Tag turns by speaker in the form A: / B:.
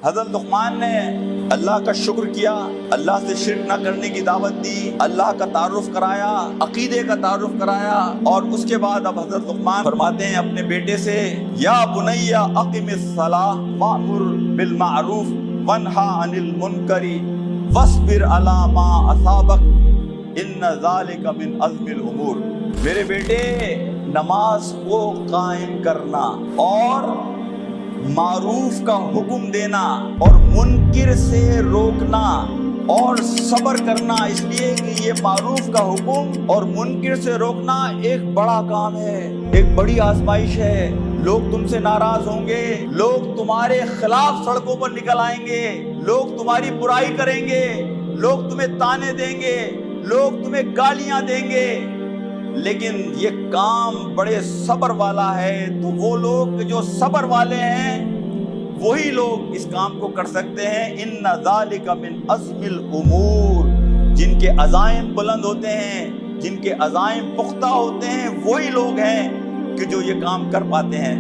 A: حضرت لقمان نے اللہ کا شکر کیا، اللہ سے شرک نہ کرنے کی دعوت دی، اللہ کا تعارف کرایا، عقیدے کا تعارف کرایا، اور اس کے بعد اب حضرت لقمان فرماتے ہیں اپنے بیٹے سے، یا بنی اقم الصلاۃ وامر بالمعروف وانہا عن المنکر واصبر علی ما اصابک ان ذالک من عزم الامور۔ میرے بیٹے، نماز کو قائم کرنا اور معروف کا حکم دینا اور منکر سے روکنا اور صبر کرنا، اس لیے کہ یہ معروف کا حکم اور منکر سے روکنا ایک بڑا کام ہے، ایک بڑی آزمائش ہے۔ لوگ تم سے ناراض ہوں گے، لوگ تمہارے خلاف سڑکوں پر نکل آئیں گے، لوگ تمہاری برائی کریں گے، لوگ تمہیں تانے دیں گے، لوگ تمہیں گالیاں دیں گے، لیکن یہ کام بڑے صبر والا ہے۔ تو وہ لوگ جو صبر والے ہیں وہی لوگ اس کام کو کر سکتے ہیں۔ ان ذالک من عزم الامور، جن کے عزائم بلند ہوتے ہیں، جن کے عزائم پختہ ہوتے ہیں، وہی لوگ ہیں کہ جو یہ کام کر پاتے ہیں۔